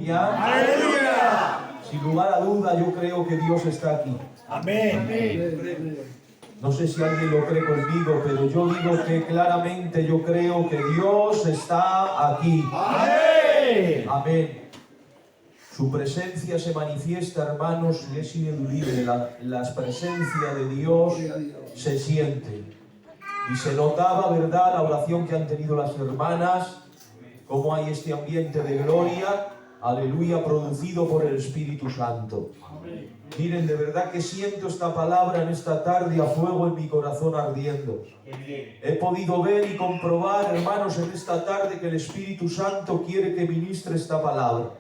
¡Aleluya! Sin lugar a duda, yo creo que Dios está aquí. Amén. No sé si alguien lo cree conmigo, pero yo digo que claramente yo creo que Dios está aquí. Amén. Amén. Su presencia se manifiesta, hermanos, y es ineludible. La presencia de Dios se siente. Y se notaba, ¿verdad?, la oración que han tenido las hermanas, cómo hay este ambiente de gloria, aleluya, producido por el Espíritu Santo. Miren, de verdad que siento esta palabra en esta tarde a fuego en mi corazón ardiendo. He podido ver y comprobar, hermanos, en esta tarde que el Espíritu Santo quiere que ministre esta palabra.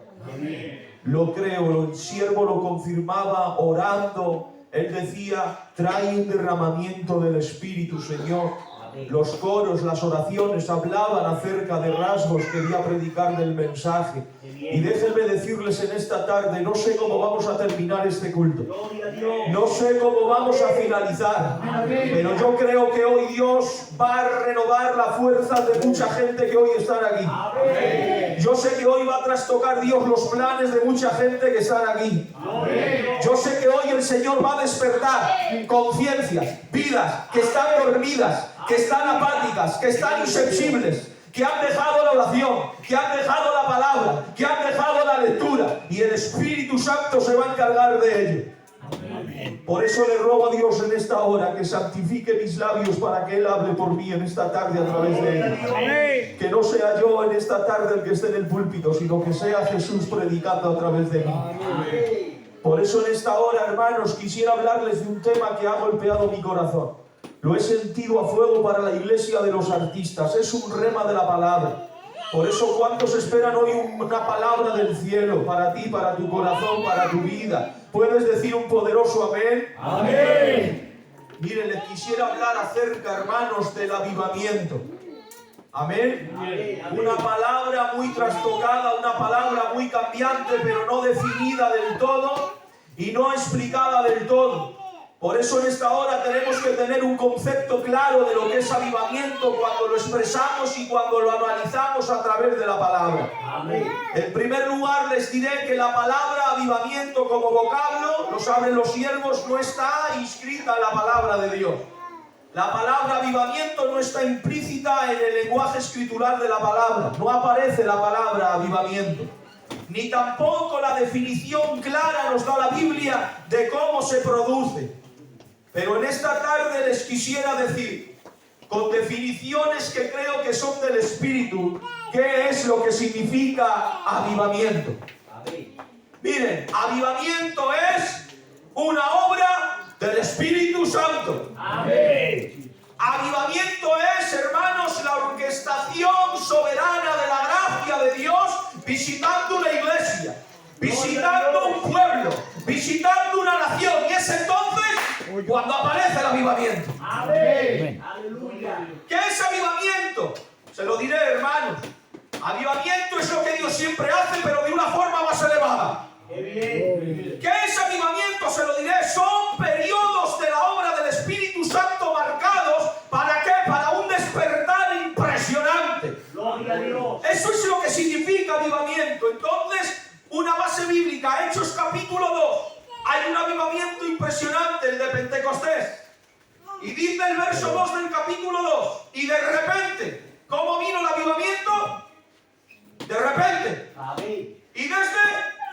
Lo creo, el siervo lo confirmaba orando. Él decía, trae un derramamiento del Espíritu, Señor. Los coros, las oraciones hablaban acerca de rasgos que quería predicar del mensaje. Y déjenme decirles en esta tarde, no sé cómo vamos a terminar este culto. No sé cómo vamos a finalizar. Pero yo creo que hoy Dios va a renovar la fuerza de mucha gente que hoy están aquí. Yo sé que hoy va a trastocar Dios los planes de mucha gente que están aquí. Yo sé que hoy el Señor va a despertar conciencias, vidas que están dormidas, que están apáticas, que están insensibles, que han dejado la oración, que han dejado la palabra, que han dejado la lectura, y el Espíritu Santo se va a encargar de ello. Por eso le ruego a Dios en esta hora que santifique mis labios para que Él hable por mí en esta tarde a través de ellos. Que no sea yo en esta tarde el que esté en el púlpito, sino que sea Jesús predicando a través de mí. Por eso en esta hora, hermanos, quisiera hablarles de un tema que ha golpeado mi corazón. Lo he sentido a fuego para la iglesia de los artistas. Es un rema de la palabra. Por eso, ¿cuántos esperan hoy una palabra del cielo para ti, para tu corazón, para tu vida? ¿Puedes decir un poderoso amén? Amén. Miren, les quisiera hablar acerca, hermanos, del avivamiento. Amén. Una palabra muy trastocada, una palabra muy cambiante, pero no definida del todo y no explicada del todo. Por eso en esta hora tenemos que tener un concepto claro de lo que es avivamiento cuando lo expresamos y cuando lo analizamos a través de la palabra. Amén. En primer lugar les diré que la palabra avivamiento como vocablo, lo saben los siervos, no está inscrita en la palabra de Dios. La palabra avivamiento no está implícita en el lenguaje escritural de la palabra. No aparece la palabra avivamiento. Ni tampoco la definición clara nos da la Biblia de cómo se produce. Pero en esta tarde les quisiera decir, con definiciones que creo que son del Espíritu, qué es lo que significa avivamiento. Miren, avivamiento es una obra del Espíritu Santo. Amén. Avivamiento es, hermanos, la orquestación soberana de la gracia de Dios visitando una iglesia, visitando un pueblo, visitando una nación. Y es entonces cuando aparece el avivamiento. Amén. Aleluya. ¿Qué es avivamiento? Se lo diré, hermanos. Avivamiento es lo que Dios siempre hace, pero de una forma más elevada. ¿Qué es avivamiento? Se lo diré. Son periodos de la obra del Espíritu Santo marcados. ¿Para qué? Para un despertar impresionante. Gloria a Dios. Eso es lo que significa avivamiento. Entonces, una base bíblica, Hechos capítulo 2. Hay un avivamiento impresionante, el de Pentecostés. Y dice el verso 2 del capítulo 2. Y de repente, ¿cómo vino el avivamiento? De repente. Amén. Y desde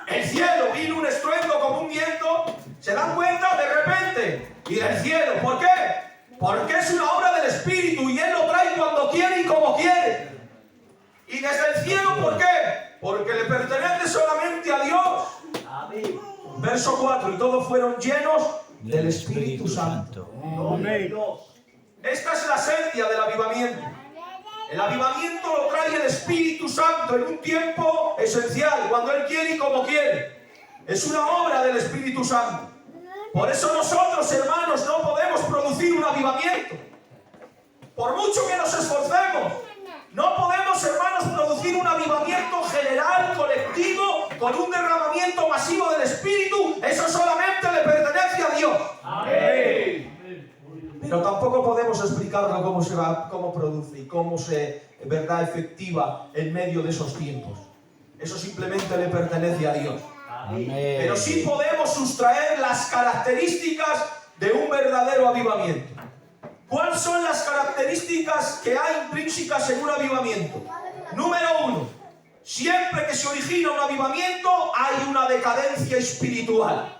el cielo vino un estruendo como un viento. ¿Se dan cuenta? De repente. Y del cielo. ¿Por qué? Porque es una obra del Espíritu y Él lo trae cuando quiere y como quiere. Y desde el cielo, ¿por qué? Porque le pertenece solamente a Dios. Amén. Verso 4. Y todos fueron llenos del Espíritu Santo. Amén. Esta es la esencia del avivamiento. El avivamiento lo trae el Espíritu Santo en un tiempo esencial, cuando Él quiere y como quiere. Es una obra del Espíritu Santo. Por eso nosotros, hermanos, no podemos producir un avivamiento. Por mucho que nos esforcemos, no podemos, hermanos, producir un avivamiento general, colectivo, con un derramamiento masivo del Espíritu. Eso solamente le pertenece a Dios. Amén. Pero tampoco podemos explicarlo cómo produce y cómo se, verdad, efectiva en medio de esos tiempos. eso simplemente le pertenece a Dios. Amén. Pero sí podemos sustraer las características de un verdadero avivamiento. ¿Cuáles son las características que hay intrínsecas en un avivamiento? Número 1. Siempre que se origina un avivamiento hay una decadencia espiritual.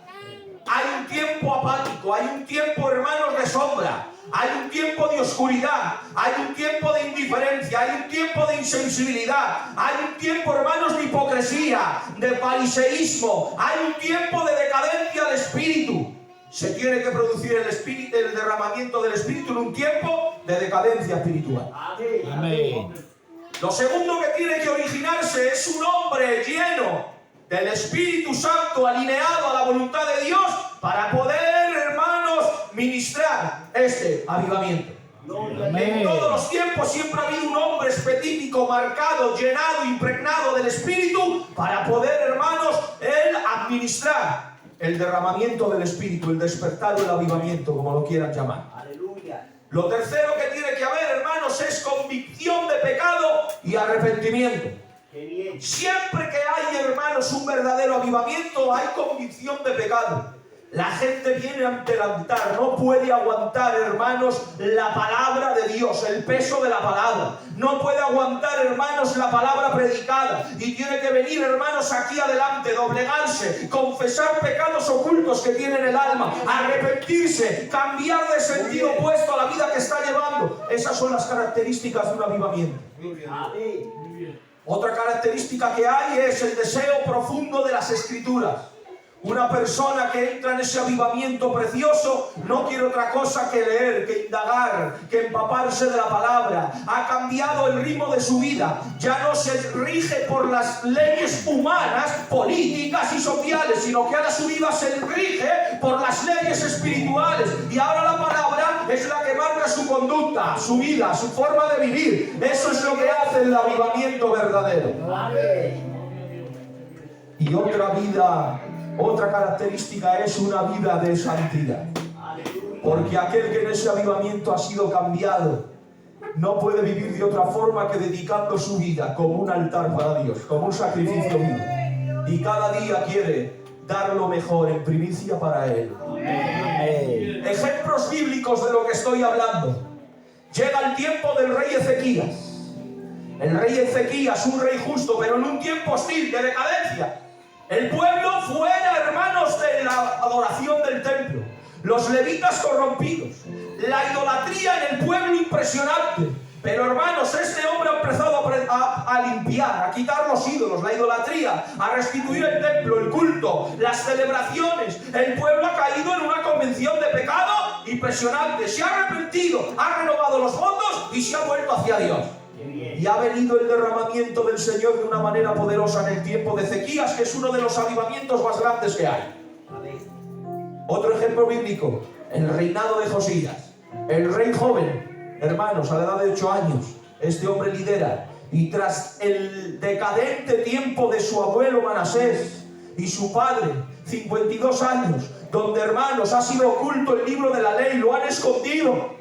Hay un tiempo apático, hay un tiempo, hermanos, de sombra, hay un tiempo de oscuridad, hay un tiempo de indiferencia, hay un tiempo de insensibilidad, hay un tiempo, hermanos, de hipocresía, de fariseísmo, hay un tiempo de decadencia de espíritu. Se tiene que producir el derramamiento del espíritu en un tiempo de decadencia espiritual. Amén. Amén. Lo segundo que tiene que originarse es un hombre lleno del Espíritu Santo, alineado a la voluntad de Dios, para poder, hermanos, ministrar este avivamiento. En todos los tiempos siempre ha habido un hombre específico, marcado, llenado, impregnado del Espíritu, para poder, hermanos, él administrar el derramamiento del Espíritu, el despertar o el avivamiento, como lo quieran llamar. Aleluya. Lo tercero que tiene que haber, hermanos, es convicción de pecado y arrepentimiento. Qué bien. Siempre que hay, hermanos, un verdadero avivamiento, hay convicción de pecado. La gente viene ante el altar, no puede aguantar, hermanos, la palabra de Dios, el peso de la palabra. No puede aguantar, hermanos, la palabra predicada. Y tiene que venir, hermanos, aquí adelante, doblegarse, confesar pecados ocultos que tiene en el alma, arrepentirse, cambiar de sentido opuesto a la vida que está llevando. Esas son las características de un avivamiento. Amén. Otra característica que hay es el deseo profundo de las Escrituras. Una persona que entra en ese avivamiento precioso no quiere otra cosa que leer, que indagar, que empaparse de la palabra. Ha cambiado el ritmo de su vida. Ya no se rige por las leyes humanas, políticas y sociales, sino que ahora su vida se rige por las leyes espirituales. Y ahora la palabra es la que marca su conducta, su vida, su forma de vivir. Eso es lo que hace el avivamiento verdadero. Amén. Y otra característica es una vida de santidad. Aleluya. Porque aquel que en ese avivamiento ha sido cambiado no puede vivir de otra forma que dedicando su vida como un altar para Dios, como un sacrificio vivo. Y cada día quiere dar lo mejor en primicia para Él. Amén. Ejemplos bíblicos de lo que estoy hablando. Llega el tiempo del rey Ezequías. El rey Ezequías, un rey justo, pero en un tiempo hostil, de decadencia. El pueblo fuera, hermanos, de la adoración del templo. Los levitas corrompidos. La idolatría en el pueblo impresionante. Pero, hermanos, este hombre ha empezado a limpiar, a quitar los ídolos, la idolatría, a restituir el templo, el culto, las celebraciones. El pueblo ha caído en una convención de pecado impresionante. Se ha arrepentido, ha renovado los votos y se ha vuelto hacia Dios. Y ha venido el derramamiento del Señor de una manera poderosa en el tiempo de Ezequías, que es uno de los avivamientos más grandes que hay. Otro ejemplo bíblico, el reinado de Josías. El rey joven, hermanos, a la edad de 8 años, este hombre lidera. Y tras el decadente tiempo de su abuelo Manasés y su padre, 52 años, donde, hermanos, ha sido oculto el libro de la ley, lo han escondido.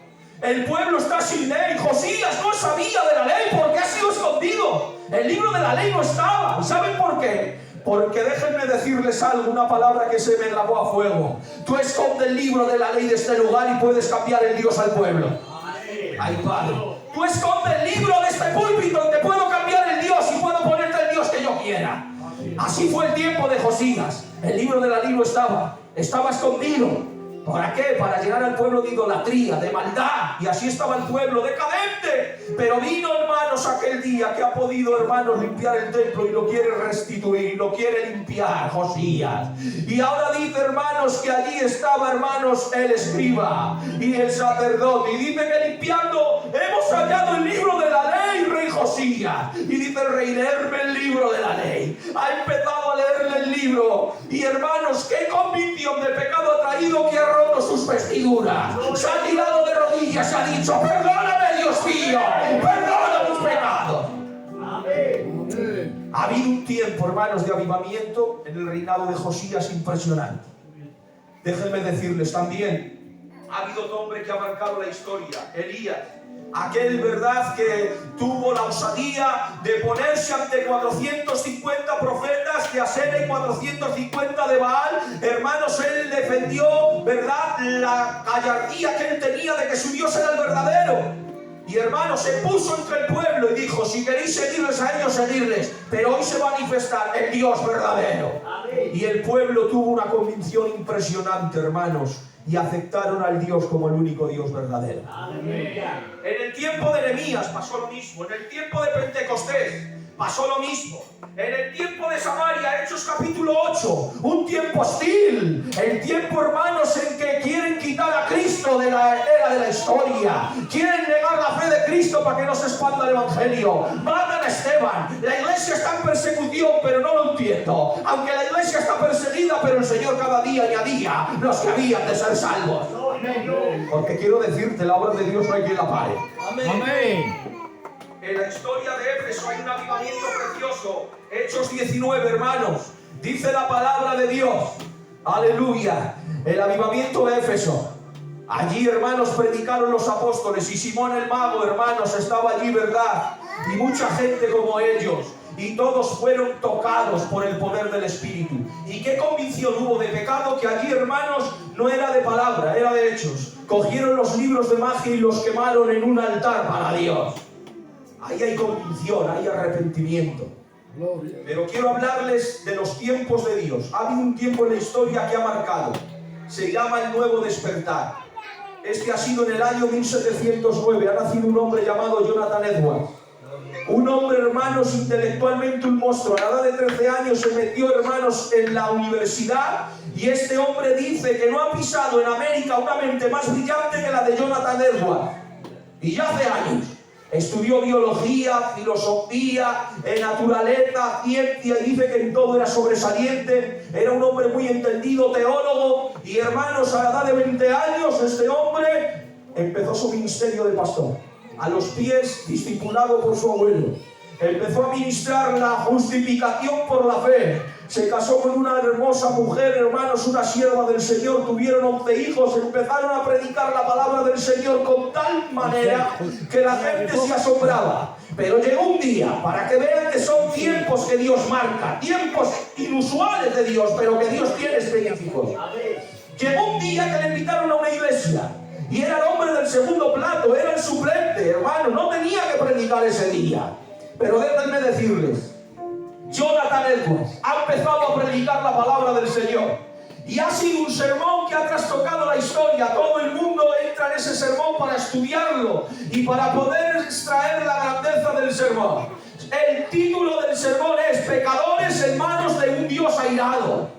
El pueblo está sin ley. Josías no sabía de la ley porque ha sido escondido. El libro de la ley no estaba. ¿Y saben por qué? Porque déjenme decirles algo, una palabra que se me grabó a fuego. Tú esconde el libro de la ley de este lugar y puedes cambiar el Dios al pueblo. Ay, Padre. Tú esconde el libro de este púlpito y te puedo cambiar el Dios y puedo ponerte el Dios que yo quiera. Así fue el tiempo de Josías. El libro de la ley no estaba. Estaba escondido. ¿Para qué? Para llegar al pueblo de idolatría, de maldad. Y así estaba el pueblo decadente. Pero vino, hermanos, aquel día que ha podido, hermanos, limpiar el templo y lo quiere restituir, lo quiere limpiar, Josías. Y ahora dice, hermanos, que allí estaba, hermanos, el escriba y el sacerdote. Y dice que limpiando hemos hallado el libro de la ley, rey Josías. Y dice el rey, leerme el libro de la ley. Ha empezado a leerle el libro. Y, hermanos, qué convicción de pecado ha traído, que ha roto sus vestiduras, se ha tirado de rodillas, se ha dicho, perdóname, Dios mío, perdona mis pecados. Amén. Ha habido un tiempo, hermanos, de avivamiento en el reinado de Josías impresionante. Déjenme decirles también, ha habido otro hombre que ha marcado la historia, Elías. aquel, verdad, que tuvo la osadía de ponerse ante 450 profetas de Asera y 450 de Baal. Hermanos, él defendió, verdad, la gallardía que él tenía de que su Dios era el verdadero. Y hermanos, se puso entre el pueblo y dijo: si queréis seguirles a ellos, seguirles, pero hoy se va a manifestar el Dios verdadero. Amén. Y el pueblo tuvo una convicción impresionante, hermanos, y aceptaron al Dios como el único Dios verdadero. Aleluya. En el tiempo de Nehemías pasó lo mismo. En el tiempo de Pentecostés pasó lo mismo. En el tiempo de Samaria, Hechos capítulo 8, un tiempo hostil. El tiempo, hermanos, en que quieren quitar a Cristo de la era de la historia. Quieren negar la fe de Cristo para que no se expanda el Evangelio. Matan a Esteban. La iglesia está en persecución, pero no lo entiendo. Aunque la iglesia está perseguida, pero el Señor cada día añadía los que habían de ser salvos. Porque quiero decirte, la obra de Dios no hay quien la pare. Amén. En la historia de Éfeso hay un avivamiento precioso. Hechos 19, hermanos. Dice la palabra de Dios. Aleluya. El avivamiento de Éfeso. Allí, hermanos, predicaron los apóstoles. Y Simón el mago, hermanos, estaba allí, ¿verdad? Y mucha gente como ellos. Y todos fueron tocados por el poder del Espíritu. ¿Y qué convicción hubo de pecado? Que allí, hermanos, no era de palabra, era de hechos. Cogieron los libros de magia y los quemaron en un altar para Dios. Ahí hay convicción, hay arrepentimiento. Pero quiero hablarles de los tiempos de Dios. Ha habido un tiempo en la historia que ha marcado. Se llama el nuevo despertar. Este ha sido en el año 1709. Ha nacido un hombre llamado Jonathan Edwards. Un hombre, hermanos, intelectualmente un monstruo. A la edad de 13 años se metió, hermanos, en la universidad. Y este hombre dice que no ha pisado en América una mente más brillante que la de Jonathan Edwards. Y ya hace años. Estudió biología, filosofía, naturaleza, ciencia, y dice que en todo era sobresaliente. Era un hombre muy entendido, teólogo. Y hermanos, a la edad de 20 años, este hombre empezó su ministerio de pastor. A los pies, discipulado por su abuelo. Empezó a ministrar la justificación por la fe. Se casó con una hermosa mujer, hermanos, una sierva del Señor. Tuvieron 11 hijos. Empezaron a predicar la palabra del Señor con tal manera que la gente se asombraba. Pero llegó un día, para que vean que son tiempos que Dios marca, tiempos inusuales de Dios, pero que Dios tiene específicos. Llegó un día que le invitaron a una iglesia. Y era el hombre del segundo plato, era el suplente, hermano. No tenía que predicar ese día. Pero déjenme decirles, Jonathan Edwards ha empezado a predicar la palabra del Señor. Y ha sido un sermón que ha trastocado la historia. Todo el mundo entra en ese sermón para estudiarlo y para poder extraer la grandeza del sermón. El título del sermón es Pecadores en manos de un Dios airado.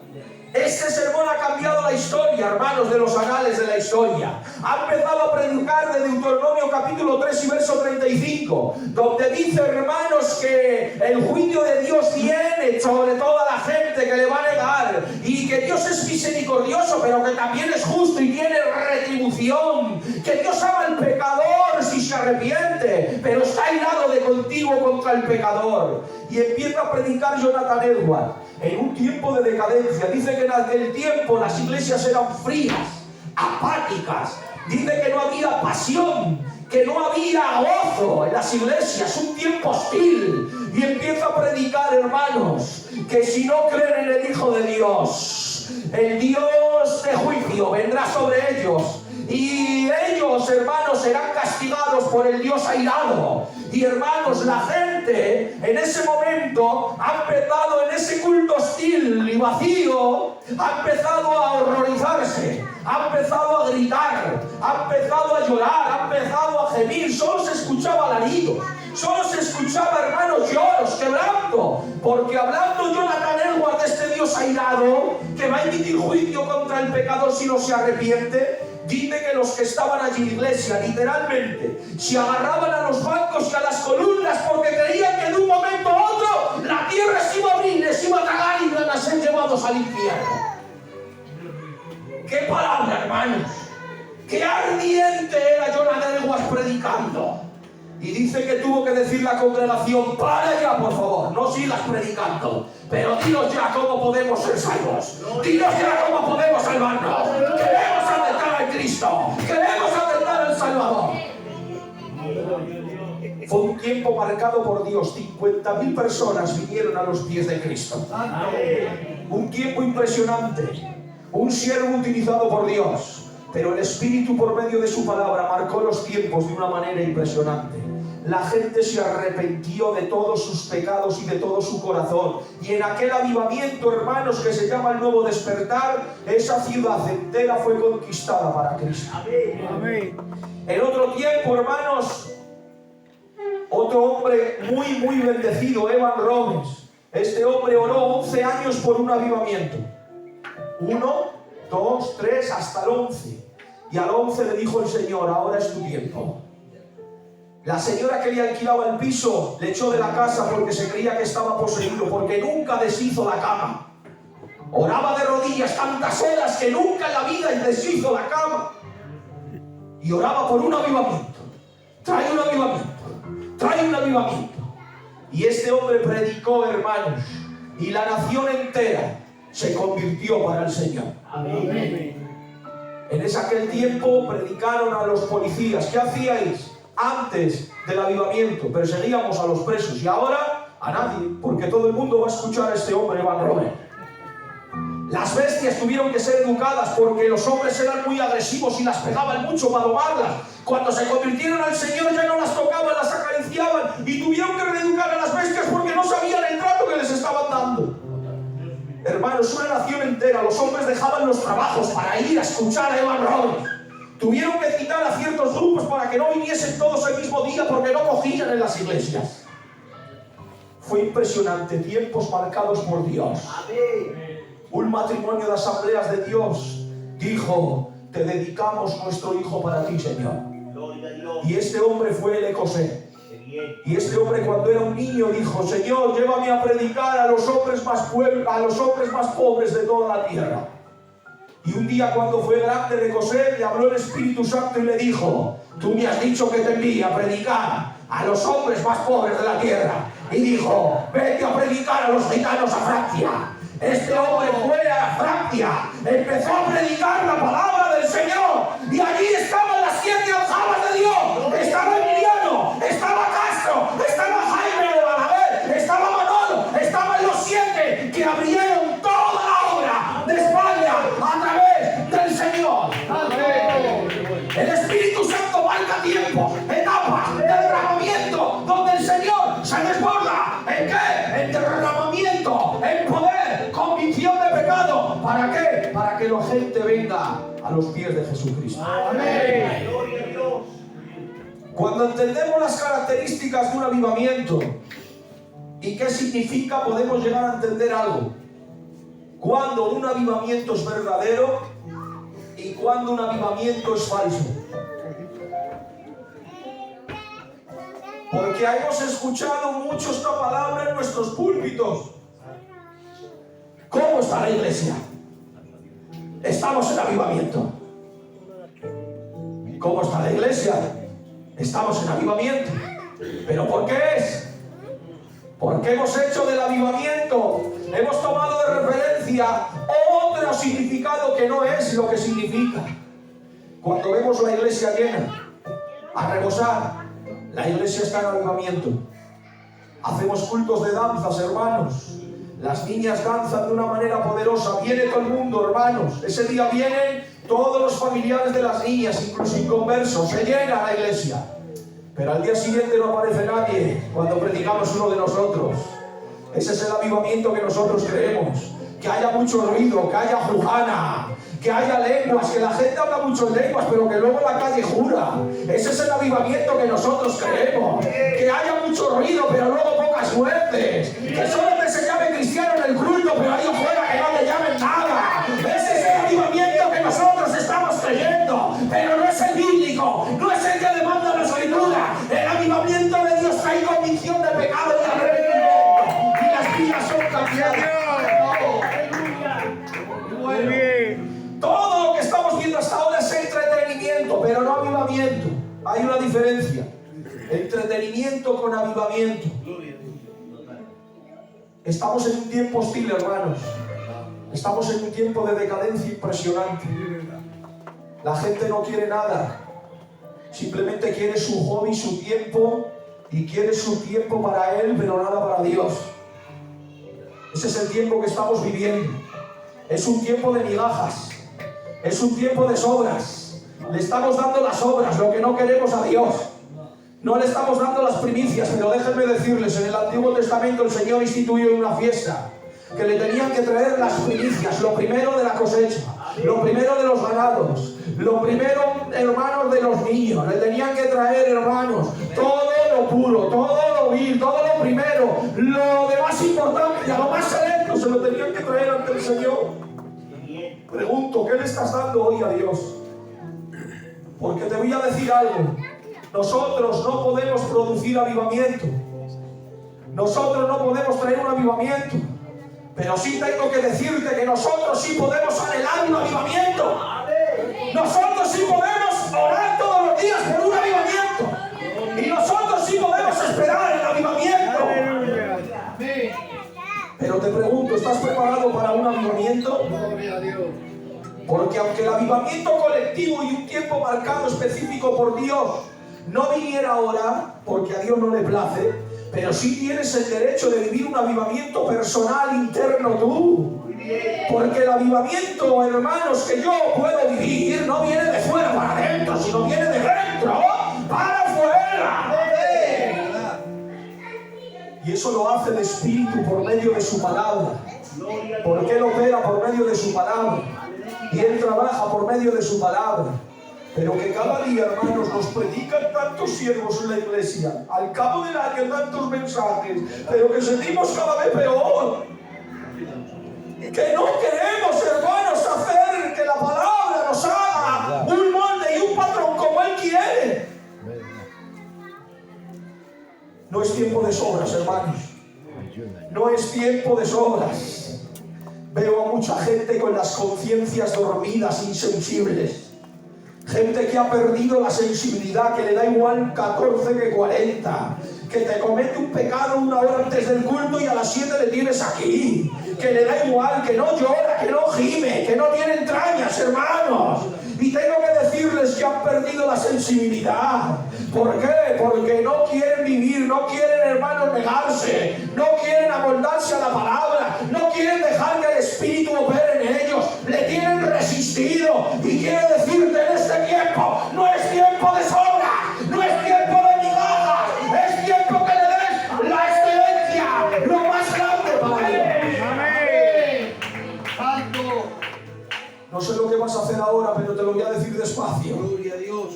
Este sermón ha cambiado la historia, hermanos, de los anales de la historia. Ha empezado a predicar de Deuteronomio capítulo 3 y verso 35, donde dice, hermanos, que el juicio de Dios viene sobre toda la gente que le va a negar, y que Dios es misericordioso, pero que también es justo y tiene retribución, que Dios ama al pecador si se arrepiente, pero está airado de continuo contra el pecador. Y empieza a predicar Jonathan Edwards en un tiempo de decadencia. Dice que en aquel tiempo las iglesias eran frías, apáticas. Dice que no había pasión, que no había gozo en las iglesias, un tiempo hostil. Y empieza a predicar, hermanos, que si no creen en el Hijo de Dios, el Dios de juicio vendrá sobre ellos. Y ellos, hermanos, serán castigados por el Dios airado. Y hermanos, la gente en ese momento ha empezado, en ese culto hostil y vacío, ha empezado a horrorizarse, ha empezado a gritar, ha empezado a llorar, ha empezado a gemir. Solo se escuchaba alaridos, solo se escuchaba, hermanos, lloros, quebranto, porque hablando Jonathan Edwards de este Dios airado que va a emitir juicio contra el pecador si no se arrepiente. Dice que los que estaban allí en la iglesia, literalmente, se agarraban a los bancos y a las columnas porque creían que de un momento a otro la tierra se iba a abrir, les iba a tragar y iban a ser llevados al infierno. ¡Qué palabra, hermanos! ¡Qué ardiente era Jonathan Edwards predicando! Y dice que tuvo que decir la congregación: para ya, por favor, no sigas predicando, pero dinos ya cómo podemos ser salvos, dinos ya cómo podemos salvarnos. Queremos aceptar a Cristo, queremos aceptar al Salvador. Fue un tiempo marcado por Dios. 50.000 personas vinieron a los pies de Cristo. Un tiempo impresionante. Un siervo utilizado por Dios. Pero el Espíritu, por medio de su palabra, marcó los tiempos de una manera impresionante. La gente se arrepintió de todos sus pecados y de todo su corazón. Y en aquel avivamiento, hermanos, que se llama el Nuevo Despertar, esa ciudad entera fue conquistada para Cristo. Amén. En otro tiempo, hermanos, otro hombre muy bendecido, Evan Robbins. Este hombre oró 11 años por un avivamiento. 1, 2, 3, hasta el 11. Y al 11 le dijo el Señor: ahora es tu tiempo. La señora que le alquilaba el piso le echó de la casa porque se creía que estaba poseído, porque nunca deshizo la cama. Oraba de rodillas tantas horas que nunca en la vida deshizo la cama. Y oraba por un avivamiento. Trae un avivamiento. Trae un avivamiento. Y este hombre predicó, hermanos, y la nación entera se convirtió para el Señor. Amén. En aquel tiempo predicaron a los policías. ¿Qué hacíais antes del avivamiento? Perseguíamos a los presos. Y ahora a nadie, porque todo el mundo va a escuchar a este hombre, Evan Robbins. Las bestias tuvieron que ser educadas porque los hombres eran muy agresivos y las pegaban mucho para domarlas. Cuando se convirtieron al Señor ya no las tocaban, las acariciaban, y tuvieron que reeducar a las bestias porque no sabían el trato que les estaban dando. Hermanos, una nación entera, los hombres dejaban los trabajos para ir a escuchar a Evan Robbins. Tuvieron que citar a ciertos grupos para que no viniesen todos el mismo día porque no cogían en las iglesias. Fue impresionante, tiempos marcados por Dios. Amén. Un matrimonio de asambleas de Dios dijo: te dedicamos nuestro hijo para ti, Señor. Gloria a Dios. Y este hombre fue el Ecosé. Qué bien. Y este hombre, cuando era un niño, dijo: Señor, llévame a predicar a los hombres más pobres de toda la tierra. Y un día, cuando fue grande de Ecosé, le habló el Espíritu Santo y le dijo: tú me has dicho que te envíe a predicar a los hombres más pobres de la tierra. Y dijo: vete a predicar a los gitanos a Francia. Este hombre fue a Francia, empezó a predicar la palabra del Señor, y allí estaban las 7 aljabas de Dios. Estaba Emiliano, estaba Castro, estaba Jaime de Balaguer, estaba Manolo, estaban los 7 que abrieron toda la obra de España a través del Señor. El Espíritu Santo marca tiempos, etapas de derramamiento donde el Señor se desborda. ¿En qué? En derramamiento, en poder, convicción de pecado. ¿Para qué? Para que la gente venga a los pies de Jesucristo. Amén. Gloria a Dios. Cuando entendemos las características de un avivamiento y qué significa, podemos llegar a entender algo. Cuando un avivamiento es verdadero y cuando un avivamiento es falso. Porque hemos escuchado mucho esta palabra en nuestros púlpitos. ¿Cómo está la iglesia? Estamos en avivamiento. ¿Cómo está la iglesia? Estamos en avivamiento. ¿Pero por qué es? Porque hemos hecho del avivamiento, hemos tomado de referencia otro significado que no es lo que significa. Cuando vemos la iglesia llena, a rebosar, la iglesia está en avivamiento. Hacemos cultos de danzas, hermanos. Las niñas danzan de una manera poderosa. Viene todo el mundo, hermanos. Ese día vienen todos los familiares de las niñas, incluso inconversos. Se llena la iglesia. Pero al día siguiente no aparece nadie cuando predicamos uno de nosotros. Ese es el avivamiento que nosotros creemos. Que haya mucho ruido, que haya jujana, que haya lenguas, que la gente habla mucho en lenguas, pero que luego la calle jura. Ese es el avivamiento que nosotros creemos. Que haya mucho ruido, pero luego pocas muertes. Que solamente se llame cristiano en el culto, pero ahí afuera que no le llamen nada. Ese es el avivamiento que nosotros estamos creyendo. Pero no es el bíblico, no es el que demanda la escritura. El avivamiento de Dios trae convicción de pecado y arrepentimiento. Y las vidas son cambiadas. Muy bien. Todo lo que estamos viendo hasta ahora es entretenimiento, pero no avivamiento. Hay una diferencia. Entretenimiento con avivamiento. Estamos en un tiempo hostil, hermanos. Estamos en un tiempo de decadencia impresionante. La gente no quiere nada. Simplemente quiere su hobby, su tiempo, y quieres su tiempo para Él, pero nada para Dios. Ese es el tiempo que estamos viviendo. Es un tiempo de migajas, es un tiempo de sobras. Le estamos dando las obras, lo que no queremos a Dios. No le estamos dando las primicias, pero déjenme decirles, en el Antiguo Testamento el Señor instituyó una fiesta que le tenían que traer las primicias, lo primero de la cosecha, lo primero de los ganados, lo primero, hermanos, de los niños. Le tenían que traer, hermanos, todo lo puro, todo lo vil, todo lo primero, lo de más importante, a lo más selecto, se lo tenían que traer ante el Señor. Pregunto, ¿qué le estás dando hoy a Dios? Porque te voy a decir algo. Nosotros no podemos producir avivamiento. Nosotros no podemos traer un avivamiento. Pero sí tengo que decirte que nosotros sí podemos anhelar un avivamiento. Nosotros sí podemos orar todos los días por un avivamiento. Y nosotros sí podemos esperar el avivamiento. Pero te pregunto, ¿estás preparado para un avivamiento? Porque aunque el avivamiento colectivo y un tiempo marcado específico por Dios no viniera ahora, porque a Dios no le place, pero sí tienes el derecho de vivir un avivamiento personal interno tú. Porque el avivamiento, hermanos, que yo puedo vivir no viene de fuera para adentro, sino viene de dentro para afuera. Y eso lo hace el Espíritu por medio de su palabra. Porque Él opera por medio de su palabra. Y Él trabaja por medio de su palabra. Pero que cada día, hermanos, nos predican tantos siervos en la iglesia, al cabo del año tantos mensajes, pero que sentimos cada vez peor. Que no queremos, hermanos, hacer que la palabra nos haga un molde y un patrón como Él quiere. No es tiempo de sobras, hermanos. No es tiempo de sobras. Veo a mucha gente con las conciencias dormidas, insensibles. Gente que ha perdido la sensibilidad, que le da igual 14 que 40. Que te comete un pecado una hora antes del culto y a las 7 le tienes aquí. Que le da igual, que no llora, que no gime, que no tiene entrañas, hermanos. Y tengo que decirles que han perdido la sensibilidad. ¿Por qué? Porque no quieren vivir, no quieren, hermanos, negarse, no quieren amoldarse a la palabra, no quieren dejar que el Espíritu opere en ellos, le tienen resistido. Y quiero decirte en este tiempo, no es tiempo de sobra, no es tiempo de migajas, es tiempo que le des la excelencia, lo más grande para Dios. Amén. Santo. No sé lo que vas a hacer ahora, pero te lo voy a decir despacio. Gloria a Dios.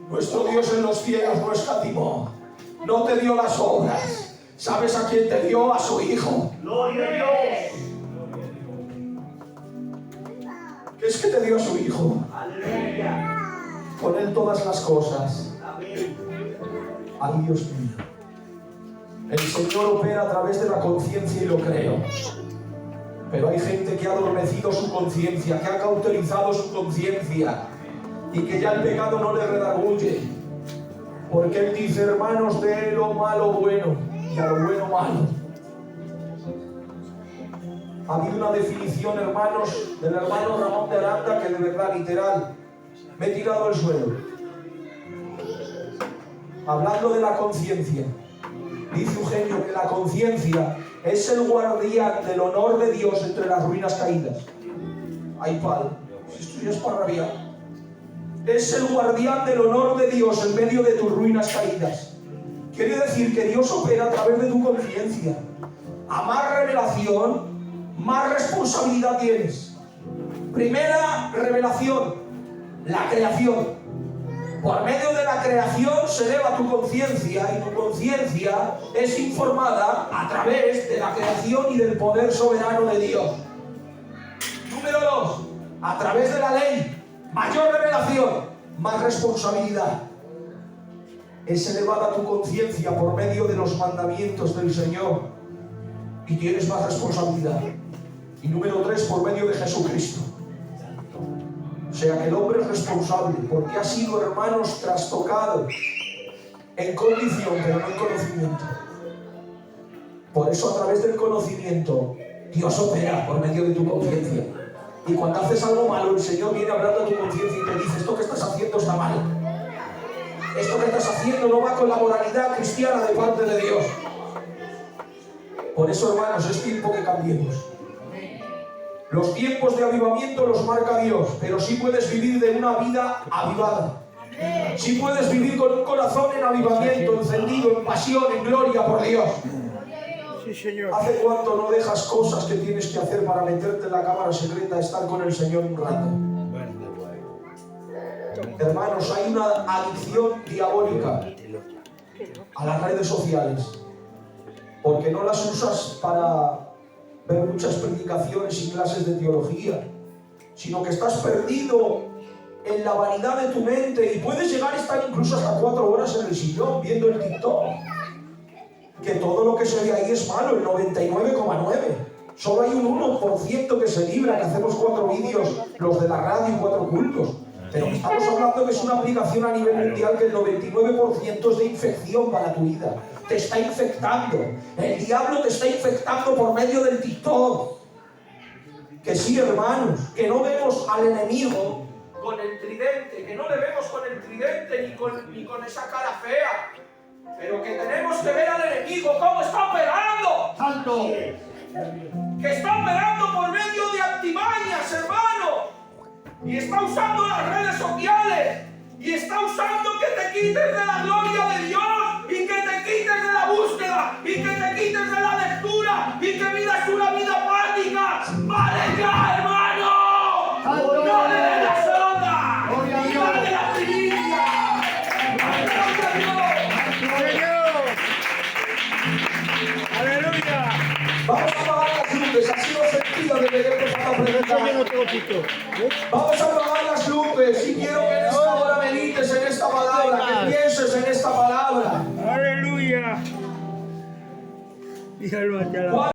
Nuestro Dios en los cielos no escatimó, no te dio las obras. ¿Sabes a quién te dio? A su Hijo. Gloria a Dios. ¿Qué es que te dio a su Hijo? Aleluya. Con Él todas las cosas. Amén. Ay, Dios mío. El Señor opera a través de la conciencia y lo creo. Pero hay gente que ha adormecido su conciencia, que ha cauterizado su conciencia y que ya el pecado no le redarguye. Porque Él dice, hermanos, de lo malo bueno y a lo bueno malo. Ha habido una definición, hermanos, del hermano Ramón de Aranda que de verdad, literal, me he tirado al suelo. Hablando de la conciencia, dice Eugenio que la conciencia es el guardián del honor de Dios entre las ruinas caídas. Ay, padre, esto ya es para rabiar. Es el guardián del honor de Dios en medio de tus ruinas caídas. Quiere decir que Dios opera a través de tu conciencia. A más revelación, más responsabilidad tienes. Primera revelación, la creación. Por medio de la creación se eleva tu conciencia y tu conciencia es informada a través de la creación y del poder soberano de Dios. Número 2, a través de la ley. Mayor revelación, más responsabilidad. Es elevada tu conciencia por medio de los mandamientos del Señor y tienes más responsabilidad. Y número 3, por medio de Jesucristo. O sea que el hombre es responsable porque ha sido, hermanos, trastocado en condición, pero no en conocimiento. Por eso, a través del conocimiento, Dios opera por medio de tu conciencia. Y cuando haces algo malo, el Señor viene hablando a tu conciencia y te dice, esto que estás haciendo está mal. esto que estás haciendo no va con la moralidad cristiana de parte de Dios. Por eso, hermanos, es tiempo que cambiemos. Los tiempos de avivamiento los marca Dios, pero sí puedes vivir de una vida avivada. Sí puedes vivir con un corazón en avivamiento, encendido, en pasión, en gloria por Dios. Sí, Señor. ¿Hace cuánto no dejas cosas que tienes que hacer para meterte en la cámara secreta a estar con el Señor un rato? Hermanos, hay una adicción diabólica a las redes sociales, porque no las usas para ver muchas predicaciones y clases de teología, sino que estás perdido en la vanidad de tu mente y puedes llegar a estar incluso hasta 4 horas en el sillón viendo el TikTok. Que todo lo que se ve ahí es malo, el 99,9. Solo hay un 1% que se libra, que hacemos 4 vídeos, los de la radio y 4 cultos. Pero estamos hablando que es una aplicación a nivel mundial que el 99% es de infección para tu vida. Te está infectando. El diablo te está infectando por medio del TikTok. Que sí, hermanos, que no vemos al enemigo con el tridente, que no le vemos con el tridente ni con esa cara fea. Pero que tenemos que ver al enemigo cómo está operando. Santo. Que está operando por medio de artimañas, hermano. Y está usando las redes sociales. Y está usando que te quites de la gloria de Dios. Y que te quites de la búsqueda. Y que te quites de la lectura. Y que vivas una vida apática. ¡Vale ya, hermano! Santo. ¡No le des la sonda! Gloria a ¡Y Dios. dale la primicia! ¡Gloria a Dios! Señor. Aleluya. Vamos a apagar las luces, así no se olvida de que empezamos a Yo no presentar. tengo TikTok. Vamos a apagar las luces y quiero que en esta hora medites en esta palabra, que pienses en esta palabra. Aleluya. Mi alma te alaba.